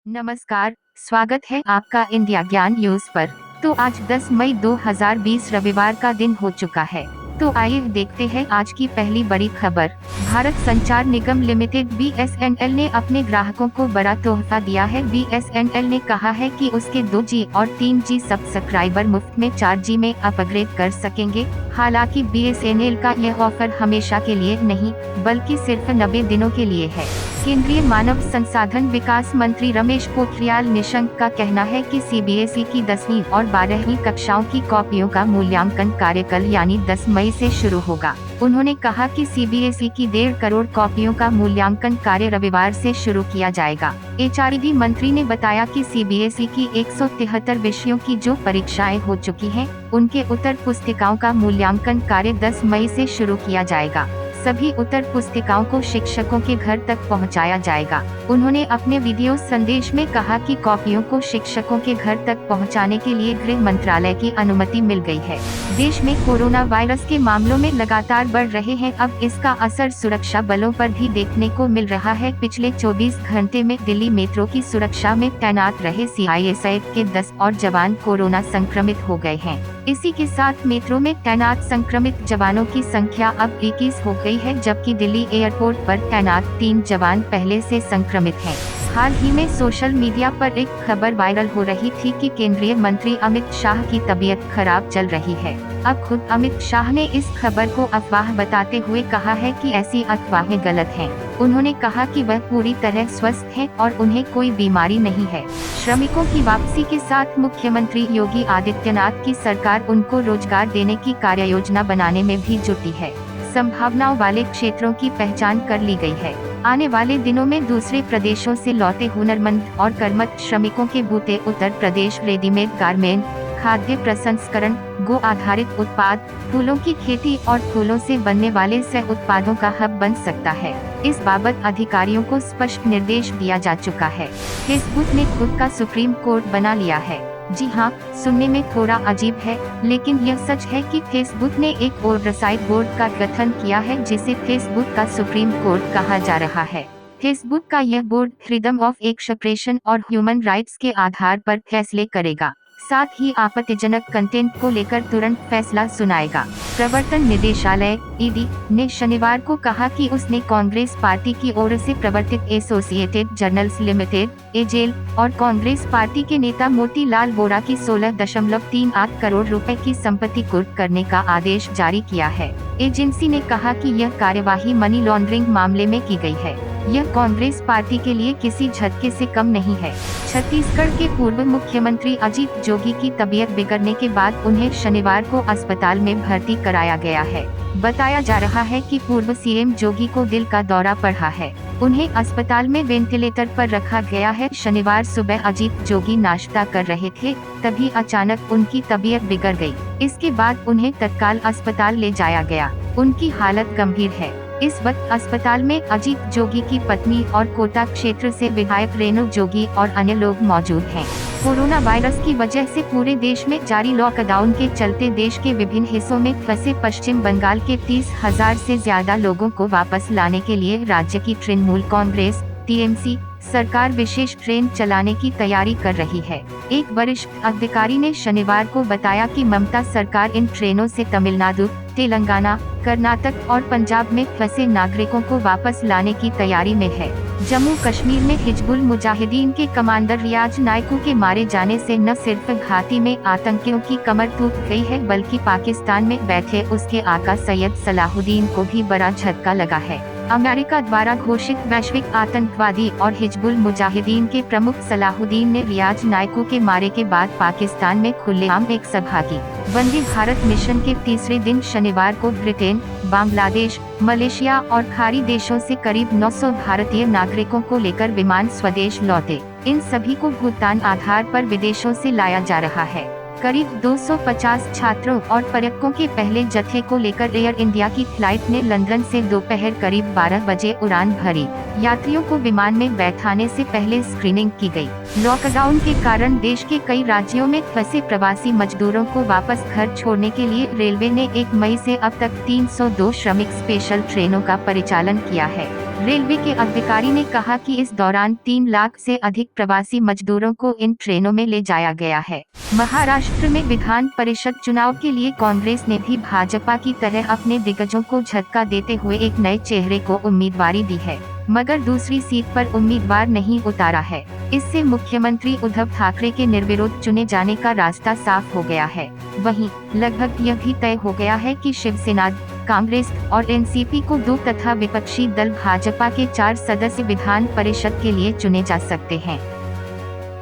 नमस्कार, स्वागत है आपका इंडिया ज्ञान न्यूज पर। तो आज 10 मई 2020 रविवार का दिन हो चुका है। तो आइए देखते हैं आज की पहली बड़ी खबर। भारत संचार निगम लिमिटेड BSNL ने अपने ग्राहकों को बड़ा तोहफा दिया है। BSNL ने कहा है कि उसके 2G और 3G सब्सक्राइबर मुफ्त में 4G में अपग्रेड कर सकेंगे। हालांकि BSNL का यह ऑफर हमेशा के लिए नहीं, बल्कि सिर्फ 90 दिनों के लिए है। केंद्रीय मानव संसाधन विकास मंत्री रमेश पोखरियाल निशंक का कहना है कि CBSE की 10वीं और 12वीं कक्षाओं की कॉपियों का मूल्यांकन कार्य कल यानी 10 मई से शुरू होगा। उन्होंने कहा कि CBSE की 1.5 करोड़ कॉपियों का मूल्यांकन कार्य रविवार से शुरू किया जाएगा। HRD मंत्री ने बताया कि CBSE की 173 विषयों की जो परीक्षाएं हो चुकी हैं, उनके उत्तर पुस्तिकाओं का मूल्यांकन कार्य 10 मई से शुरू किया जाएगा। सभी उत्तर पुस्तिकाओं को शिक्षकों के घर तक पहुंचाया जाएगा। उन्होंने अपने वीडियो संदेश में कहा कि कॉपियों को शिक्षकों के घर तक पहुंचाने के लिए गृह मंत्रालय की अनुमति मिल गई है। देश में कोरोना वायरस के मामलों में लगातार बढ़ रहे हैं। अब इसका असर सुरक्षा बलों पर भी देखने को मिल रहा है। पिछले 24 घंटे में दिल्ली मेट्रो की सुरक्षा में तैनात रहे CISF के 10 और जवान कोरोना संक्रमित हो गए हैं। इसी के साथ मेट्रो में तैनात संक्रमित जवानों की संख्या अब 21 हो गई है, जबकि दिल्ली एयरपोर्ट पर तैनात 3 जवान पहले से संक्रमित हैं। हाल ही में सोशल मीडिया पर एक खबर वायरल हो रही थी कि केंद्रीय मंत्री अमित शाह की तबीयत खराब चल रही है। अब खुद अमित शाह ने इस खबर को अफवाह बताते हुए कहा है कि ऐसी अफवाहें गलत हैं। उन्होंने कहा कि वह पूरी तरह स्वस्थ हैं और उन्हें कोई बीमारी नहीं है। श्रमिकों की वापसी के साथ मुख्यमंत्री योगी आदित्यनाथ की सरकार उनको रोजगार देने की कार्ययोजना बनाने में भी जुटी है। संभावनाओं वाले क्षेत्रों की पहचान कर ली गई है। आने वाले दिनों में दूसरे प्रदेशों से लौटे हुनरमंद और कर्मठ श्रमिकों के बूते उत्तर प्रदेश रेडीमेड गारमेंट, खाद्य प्रसंस्करण, गो आधारित उत्पाद, फूलों की खेती और फूलों से बनने वाले सह उत्पादों का हब बन सकता है। इस बाबत अधिकारियों को स्पष्ट निर्देश दिया जा चुका है। फेसबुक ने खुद का सुप्रीम कोर्ट बना लिया है। जी हाँ, सुनने में थोड़ा अजीब है, लेकिन यह सच है कि फेसबुक ने एक ओवरसाइट बोर्ड का गठन किया है, जिसे फेसबुक का सुप्रीम कोर्ट कहा जा रहा है। फेसबुक का यह बोर्ड फ्रीडम ऑफ एक्सप्रेशन और ह्यूमन राइट्स के आधार पर फैसले करेगा। साथ ही आपत्तिजनक कंटेंट को लेकर तुरंत फैसला सुनाएगा। प्रवर्तन निदेशालय ED ने शनिवार को कहा कि उसने कांग्रेस पार्टी की ओर से प्रवर्तित एसोसिएटेड जर्नल्स लिमिटेड (एजेल) और कांग्रेस पार्टी के नेता मोतीलाल वोरा की 16.38 करोड़ रुपए की संपत्ति कुर्क करने का आदेश जारी किया है। एजेंसी ने कहा कि यह कार्यवाही मनी लॉन्ड्रिंग मामले में की गई है। यह कांग्रेस पार्टी के लिए किसी झटके से कम नहीं है। छत्तीसगढ़ के पूर्व मुख्यमंत्री अजीत जोगी की तबीयत बिगड़ने के बाद उन्हें शनिवार को अस्पताल में भर्ती कराया गया है। बताया जा रहा है कि पूर्व CM जोगी को दिल का दौरा पड़ा है। उन्हें अस्पताल में वेंटिलेटर पर रखा गया है। शनिवार सुबह अजीत जोगी नाश्ता कर रहे थे, तभी अचानक उनकी तबीयत बिगड़ गई। इसके बाद उन्हें तत्काल अस्पताल ले जाया गया। उनकी हालत गंभीर है। इस वक्त अस्पताल में अजीत जोगी की पत्नी और कोटा क्षेत्र से विधायक रेणु जोगी और अन्य लोग मौजूद हैं। कोरोना वायरस की वजह से पूरे देश में जारी लॉकडाउन के चलते देश के विभिन्न हिस्सों में फंसे पश्चिम बंगाल के 30,000 से ज्यादा लोगों को वापस लाने के लिए राज्य की तृणमूल कांग्रेस TMC सरकार विशेष ट्रेन चलाने की तैयारी कर रही है। एक वरिष्ठ अधिकारी ने शनिवार को बताया कि ममता सरकार इन ट्रेनों से तमिलनाडु, तेलंगाना, कर्नाटक और पंजाब में फंसे नागरिकों को वापस लाने की तैयारी में है। जम्मू कश्मीर में हिजबुल मुजाहिदीन के कमांडर रियाज नायकू के मारे जाने से न सिर्फ घाटी में आतंकियों की कमर टूट गई है, बल्कि पाकिस्तान में बैठे उसके आका सैयद सलाहुद्दीन को भी बड़ा झटका लगा है। अमेरिका द्वारा घोषित वैश्विक आतंकवादी और हिजबुल मुजाहिदीन के प्रमुख सलाहुद्दीन ने रियाज नायकू के मारे के बाद पाकिस्तान में खुलेआम एक सभा की। वंदे भारत मिशन के तीसरे दिन शनिवार को ब्रिटेन, बांग्लादेश, मलेशिया और खाड़ी देशों से करीब 900 भारतीय नागरिकों को लेकर विमान स्वदेश लौटे। इन सभी को भुगतान आधार पर विदेशों से लाया जा रहा है। करीब 250 छात्रों और पर्यटकों के पहले जत्थे को लेकर एयर इंडिया की फ्लाइट ने लंदन से दोपहर करीब 12 बजे उड़ान भरी। यात्रियों को विमान में बैठाने से पहले स्क्रीनिंग की गई। लॉकडाउन के कारण देश के कई राज्यों में फंसे प्रवासी मजदूरों को वापस घर छोड़ने के लिए रेलवे ने 1 मई से अब तक 302 श्रमिक स्पेशल ट्रेनों का परिचालन किया है। रेलवे के अधिकारी ने कहा कि इस दौरान 3 लाख से अधिक प्रवासी मजदूरों को इन ट्रेनों में ले जाया गया है। महाराष्ट्र में विधान परिषद चुनाव के लिए कांग्रेस ने भी भाजपा की तरह अपने दिग्गजों को झटका देते हुए एक नए चेहरे को उम्मीदवारी दी है, मगर दूसरी सीट पर उम्मीदवार नहीं उतारा है। इससे मुख्यमंत्री उद्धव ठाकरे के निर्विरोध चुने जाने का रास्ता साफ हो गया है। वहीं लगभग यह भी तय हो गया है कि शिवसेना, कांग्रेस और एनसीपी को 2 तथा विपक्षी दल भाजपा के 4 सदस्य विधान परिषद के लिए चुने जा सकते हैं।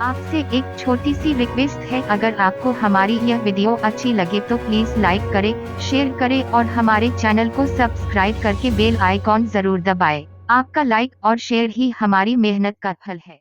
आपसे एक छोटी सी रिक्वेस्ट है, अगर आपको हमारी यह वीडियो अच्छी लगे तो प्लीज लाइक करें, शेयर करें और हमारे चैनल को सब्सक्राइब करके बेल आइकॉन जरूर दबाएं। आपका लाइक और शेयर ही हमारी मेहनत का फल है।